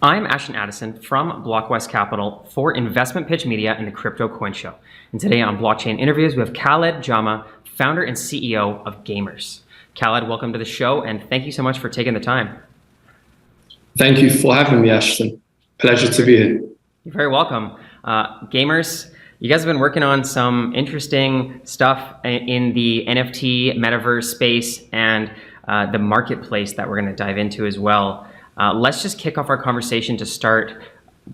I'm Ashton Addison from Blockwest Capital for Investment Pitch Media and the Crypto Coin Show. And today on Blockchain Interviews, we have Khaled Jama, founder and CEO of Gamerse. Khaled, welcome to the show, and thank you so much for taking the time. Thank you for having me, Ashton. Pleasure to be here. You're very welcome. Gamerse, you guys have been working on some interesting stuff in the NFT Metaverse space and the marketplace that we're going to dive into as well. Let's just kick off our conversation to start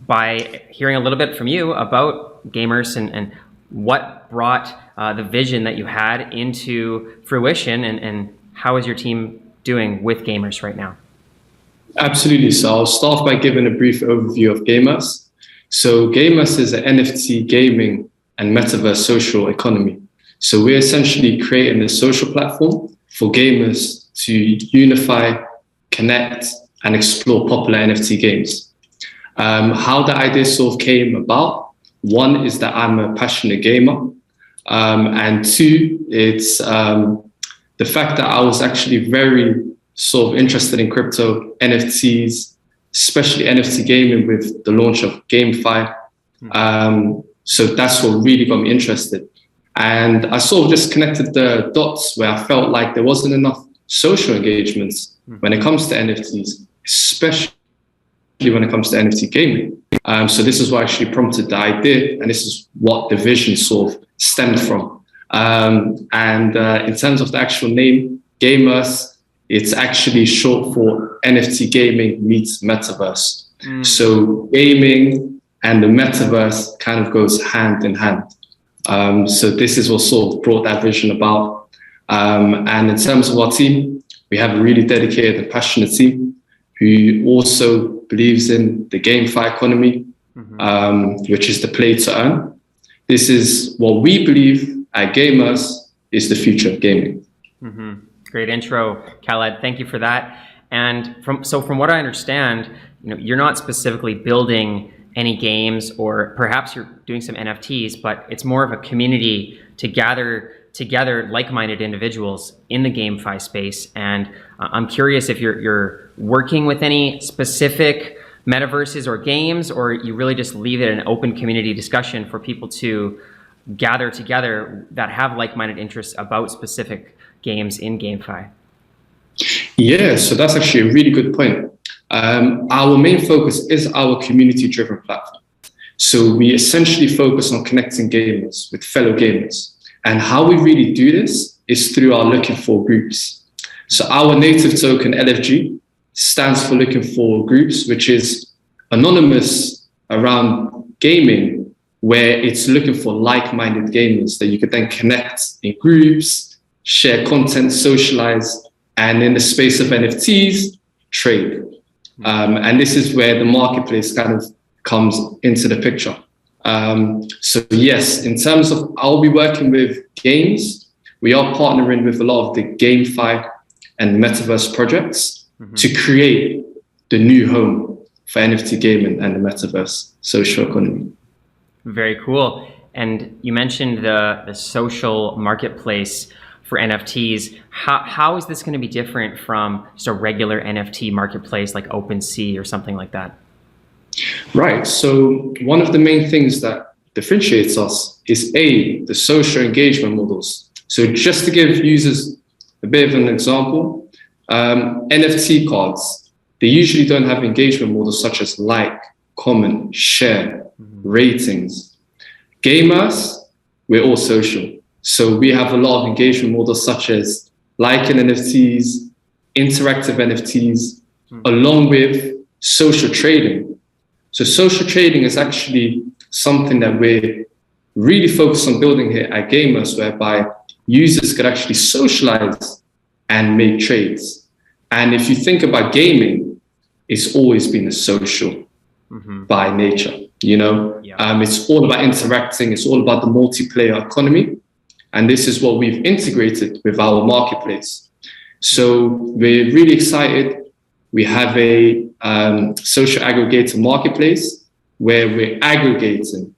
by hearing a little bit from you about Gamerse and what brought the vision that you had into fruition, and how is your team doing with Gamerse right now? Absolutely. So I'll start by giving a brief overview of Gamerse. So Gamerse is an NFT gaming and metaverse social economy. So we're essentially creating a social platform for gamers to unify, connect, and explore popular NFT games. How the idea sort of came about, one is that I'm a passionate gamer, and two, it's the fact that I was actually very sort of interested in crypto, NFTs, especially NFT gaming with the launch of GameFi. So that's what really got me interested. And I sort of just connected the dots where I felt like there wasn't enough social engagements when it comes to NFTs, especially when it comes to NFT gaming. So this is what actually prompted the idea, and this is what the vision sort of stemmed from. In terms of the actual name, Gamerse, it's actually short for NFT gaming meets metaverse. So gaming and the metaverse kind of goes hand in hand. So this is what sort of brought that vision about. And in terms of our team, we have a really dedicated and passionate team who also believes in the GameFi economy, which is the play to earn. This is what we believe at Gamerse is the future of gaming. Great intro, Khaled. Thank you for that. And from what I understand, you're not specifically building any games, or perhaps you're doing some NFTs, but it's more of a community to gather together like-minded individuals in the GameFi space. And I'm curious if you're working with any specific metaverses or games, or you really just leave it an open community discussion for people to gather together that have like-minded interests about specific games in GameFi. Yeah, so that's actually a really good point. Our main focus is our community-driven platform. So we essentially focus on connecting gamers with fellow gamers. And how we really do this is through our looking for groups. So our native token, LFG, stands for looking for groups, which is anonymous around gaming, where it's looking for like-minded gamers that you could then connect in groups, share content, socialize, and in the space of NFTs, trade. And this is where the marketplace kind of comes into the picture. So yes, in terms of, I'll be working with games. We are partnering with a lot of the GameFi and Metaverse projects to create the new home for NFT gaming and the Metaverse social economy. Very cool. And you mentioned the social marketplace for NFTs. How is this going to be different from just a regular NFT marketplace like OpenSea or something like that? Right. So one of the main things that differentiates us is the social engagement models. So just to give users a bit of an example, NFT cards, they usually don't have engagement models such as like, comment, share, ratings. Gamers, we're all social. So we have a lot of engagement models such as liking NFTs, interactive NFTs, along with social trading. So social trading is actually something that we're really focused on building here at Gamerse, whereby users could actually socialize and make trades. And if you think about gaming, it's always been a social by nature, It's all about interacting. It's all about the multiplayer economy. And this is what we've integrated with our marketplace. So we're really excited. We have a social aggregator marketplace where we're aggregating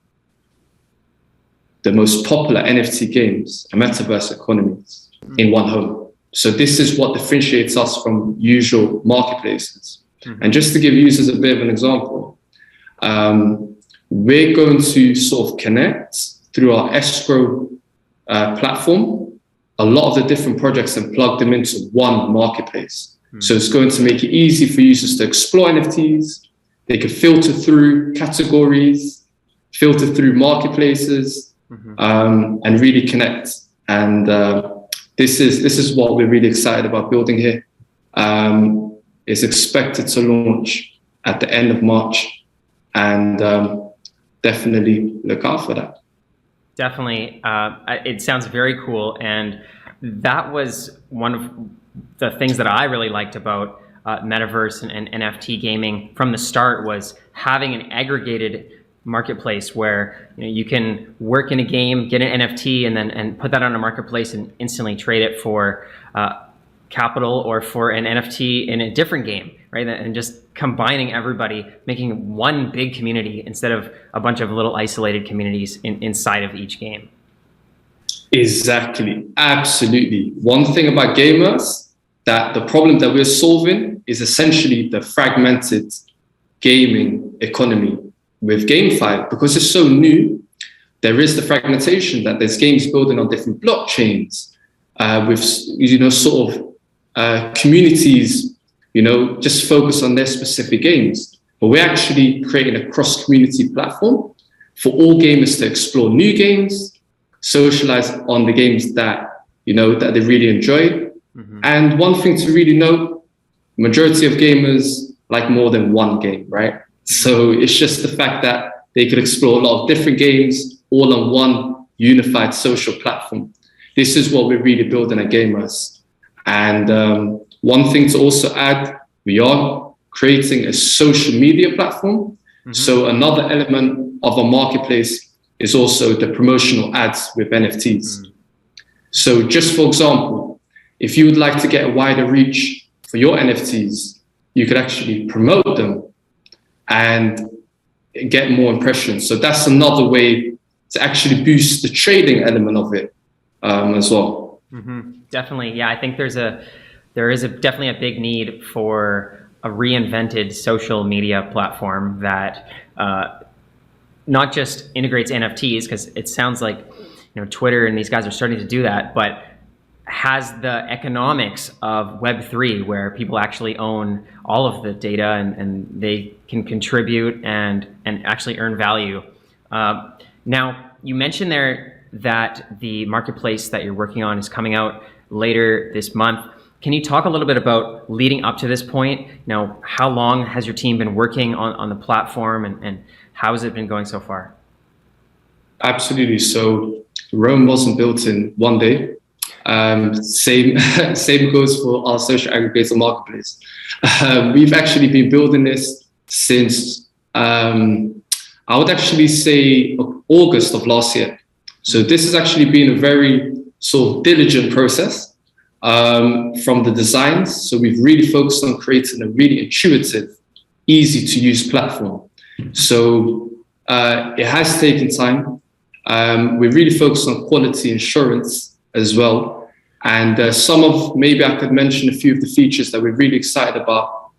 the most popular NFT games and metaverse economies in one home. So this is what differentiates us from usual marketplaces. And just to give users a bit of an example, we're going to sort of connect through our escrow platform a lot of the different projects and plug them into one marketplace. So it's going to make it easy for users to explore NFTs. They can filter through categories, filter through marketplaces, and really connect. And this is what we're really excited about building here. It's expected to launch at the end of March, and definitely look out for that. Definitely. It sounds very cool. And that was one of the things that I really liked about Metaverse and NFT gaming from the start, was having an aggregated marketplace where you can work in a game, get an NFT, and put that on a marketplace and instantly trade it for capital or for an NFT in a different game, right? And just combining everybody, making one big community instead of a bunch of little isolated communities inside of each game. Exactly, absolutely. One thing about Gamerse, that the problem that we're solving is essentially the fragmented gaming economy with GameFi. Because it's so new, there is the fragmentation that there's games building on different blockchains, with sort of communities, just focus on their specific games. But we're actually creating a cross-community platform for all gamers to explore new games, socialize on the games that that they really enjoy. And one thing to really note, majority of gamers like more than one game, right? So it's just the fact that they could explore a lot of different games all on one unified social platform. This is what we're really building at Gamerse. And one thing to also add, we are creating a social media platform. So another element of our marketplace is also the promotional ads with NFTs. So just for example, if you would like to get a wider reach for your NFTs, you could actually promote them and get more impressions. So that's another way to actually boost the trading element of it as well. Definitely. Yeah, I think there is definitely a big need for a reinvented social media platform that not just integrates NFTs, because it sounds like Twitter and these guys are starting to do that, but has the economics of Web3, where people actually own all of the data and they can contribute and actually earn value. Now, you mentioned there that the marketplace that you're working on is coming out later this month. Can you talk a little bit about leading up to this point? How long has your team been working on the platform, and how has it been going so far? Absolutely. So Rome wasn't built in one day. Same goes for our social aggregator marketplace. We've actually been building this since, I would actually say August of last year. So this has actually been a very sort of diligent process from the designs. So we've really focused on creating a really intuitive, easy to use platform. So it has taken time. We're really focused on quality assurance as well. And maybe I could mention a few of the features that we're really excited about.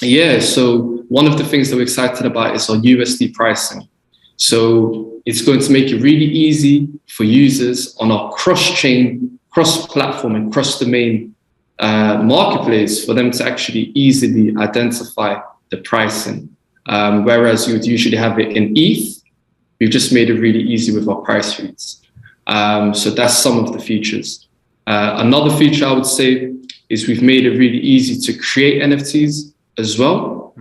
So one of the things that we're excited about is our USD pricing. So it's going to make it really easy for users on our cross-chain, cross-platform and cross-domain marketplace for them to actually easily identify the pricing. Whereas you would usually have it in ETH, we've just made it really easy with our price reads. So that's some of the features. Another feature I would say is we've made it really easy to create NFTs as well.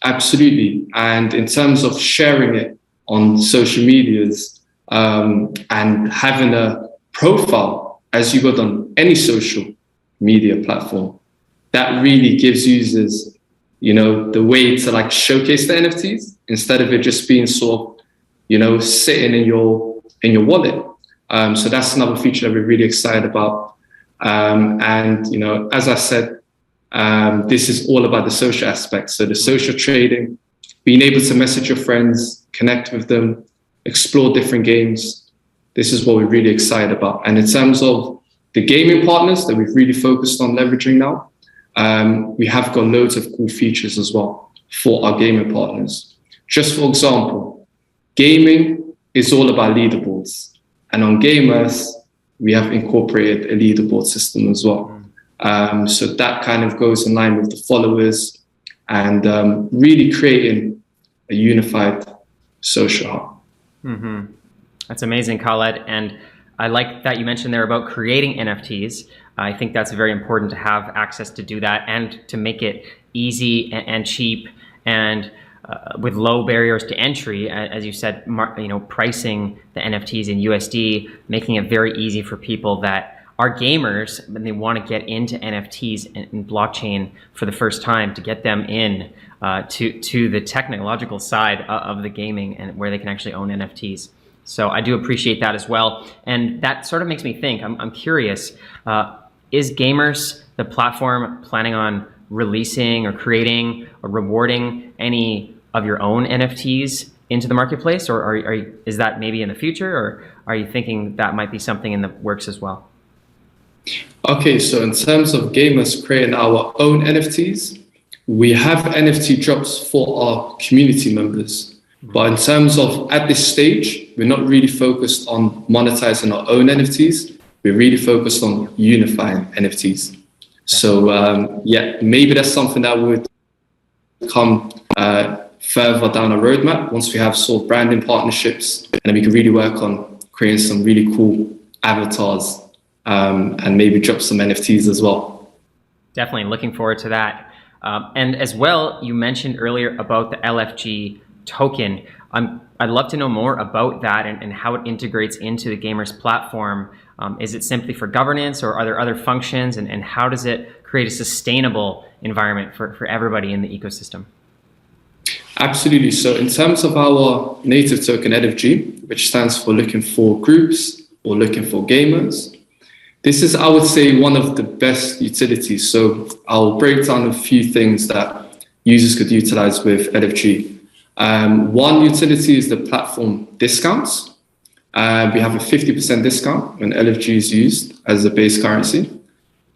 Absolutely. And in terms of sharing it on social medias and having a profile as you would on any social media platform, that really gives users, the way to showcase the NFTs instead of it just being sort of, sitting in your wallet. So that's another feature that we're really excited about. As I said, this is all about the social aspect. So the social trading, being able to message your friends, connect with them, explore different games. This is what we're really excited about. And in terms of the gaming partners that we've really focused on leveraging now, we have got loads of cool features as well for our gaming partners. Just for example, gaming is all about leaderboards. And on Gamerse, we have incorporated a leaderboard system as well. So that kind of goes in line with the followers and really creating a unified social hub. That's amazing, Khaled. And I like that you mentioned there about creating NFTs. I think that's very important to have access to do that and to make it easy and cheap and with low barriers to entry, as you said, pricing the NFTs in USD, making it very easy for people that are gamers and they want to get into NFTs and blockchain for the first time, to get them in to the technological side of the gaming and where they can actually own NFTs. So I do appreciate that as well. And that sort of makes me think, I'm curious, is Gamerse, the platform, planning on releasing or creating or rewarding any of your own NFTs into the marketplace, or is that maybe in the future, or are you thinking that might be something in the works as well? Okay, so in terms of Gamerse creating our own NFTs, we have NFT drops for our community members. But in terms of at this stage, we're not really focused on monetizing our own NFTs. We're really focused on unifying NFTs. So yeah, maybe that's something that would come further down the roadmap once we have sort of branding partnerships, and then we can really work on creating some really cool avatars and maybe drop some NFTs as well. Definitely looking forward to that. And as well, you mentioned earlier about the LFG token. I'd love to know more about that and how it integrates into the Gamerse platform. Is it simply for governance, or are there other functions, and how does it create a sustainable environment for everybody in the ecosystem? Absolutely. So in terms of our native token LFG, which stands for looking for groups or looking for gamers, this is, I would say, one of the best utilities. So I'll break down a few things that users could utilize with LFG. One utility is the platform discounts. We have a 50% discount when LFG is used as a base currency.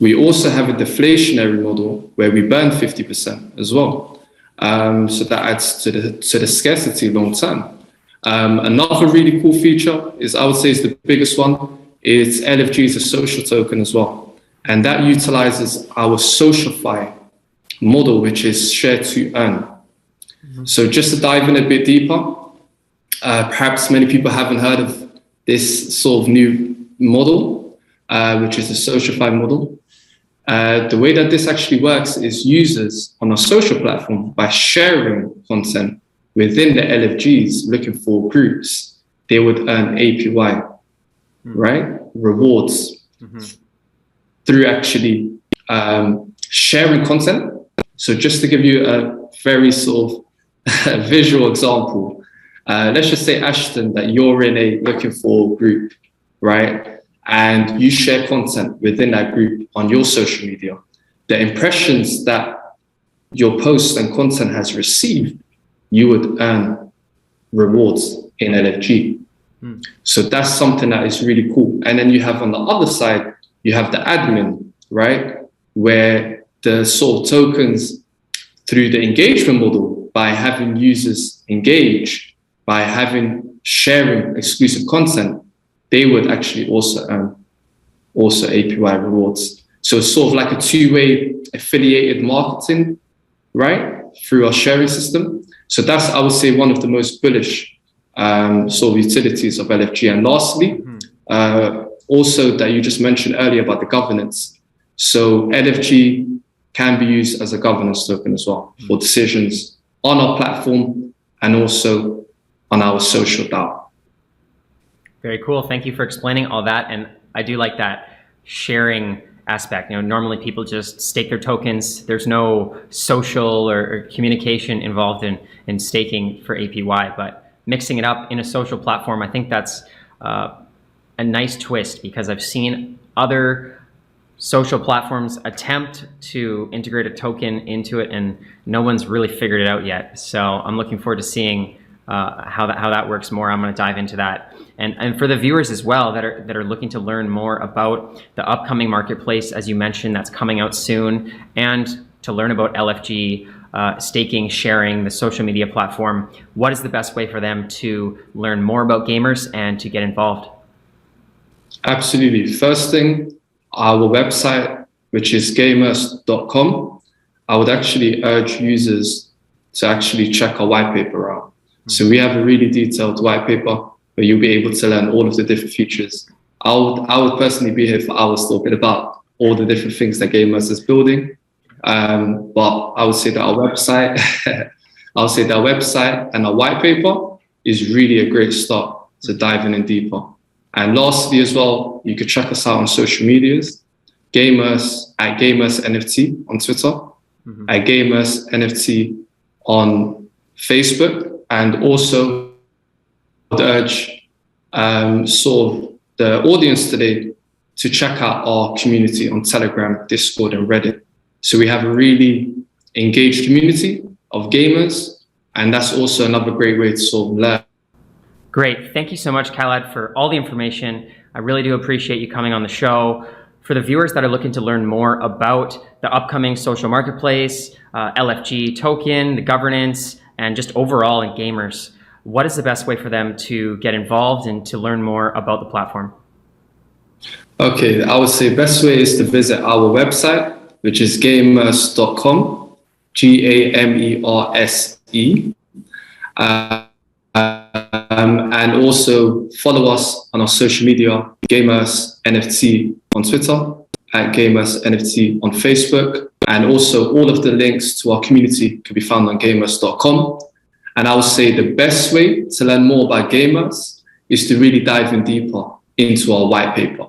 We also have a deflationary model where we burn 50% as well. So that adds to the scarcity long term. Another really cool feature is, I would say, is the biggest one. It's LFG is a social token as well. And that utilizes our SocialFi model, which is share to earn. So just to dive in a bit deeper, perhaps many people haven't heard of this sort of new model, which is the SocialFi model. The way that this actually works is users on a social platform, by sharing content within the LFGs looking for groups, they would earn APY, right? Rewards through actually sharing content. So just to give you a very sort of visual example, let's just say, Ashton, that you're in a looking for group, right? And you share content within that group on your social media. The impressions that your post and content has received, you would earn rewards in LFG. So that's something that is really cool. And then you have on the other side, you have the admin, right? Where the sort of tokens, through the engagement model, by having users engage, by sharing exclusive content, they would actually also earn APY rewards. So it's sort of like a two-way affiliated marketing, right? Through our sharing system. So that's, I would say, one of the most bullish sort of utilities of LFG. And lastly, also that you just mentioned earlier about the governance. So LFG can be used as a governance token as well for decisions on our platform and also on our social DAO. Very cool. Thank you for explaining all that. And I do like that sharing aspect. Normally people just stake their tokens. There's no social or communication involved in staking for APY, but mixing it up in a social platform, I think that's a nice twist, because I've seen other social platforms attempt to integrate a token into it and no one's really figured it out yet. So I'm looking forward to seeing how that works more. I'm going to dive into that. And for the viewers as well that are looking to learn more about the upcoming marketplace, as you mentioned, that's coming out soon, and to learn about LFG, staking, sharing, the social media platform, what is the best way for them to learn more about Gamerse and to get involved? Absolutely. First thing, our website, which is gamerse.com. I would actually urge users to actually check our white paper out. So we have a really detailed white paper where you'll be able to learn all of the different features. I would personally be here for hours talking about all the different things that Gamerse is building. But I would say that our website, and our white paper is really a great start to diving in deeper. And lastly as well, you could check us out on social medias, Gamerse at Gamerse NFT on Twitter, at Gamerse NFT on Facebook, and also I would urge sort of the audience today to check out our community on Telegram, Discord, and Reddit. So we have a really engaged community of gamers, and that's also another great way to sort of learn. Great. Thank you so much, Khaled, for all the information. I really do appreciate you coming on the show. For the viewers that are looking to learn more about the upcoming social marketplace, LFG token, the governance, and just overall in Gamerse, what is the best way for them to get involved and to learn more about the platform? Okay, I would say best way is to visit our website, which is gamerse.com, Gamerse. And also follow us on our social media, Gamerse NFT on Twitter, at Gamerse NFT on Facebook. And also all of the links to our community can be found on gamerse.com. And I would say the best way to learn more about Gamerse is to really dive in deeper into our white paper.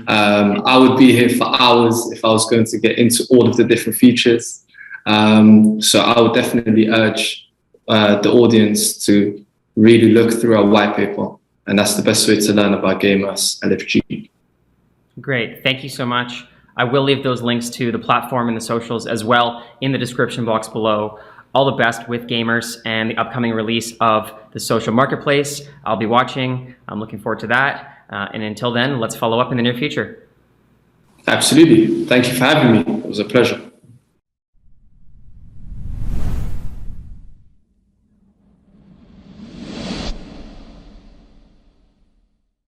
I would be here for hours if I was going to get into all of the different features. So I would definitely urge the audience to really look through our white paper, and that's the best way to learn about Gamerse and LFG. Great, thank you so much. I will leave those links to the platform and the socials as well in the description box below. All the best with Gamerse and the upcoming release of the social marketplace. I'll be watching. I'm looking forward to that. And until then, let's follow up in the near future. Absolutely. Thank you for having me. It was a pleasure.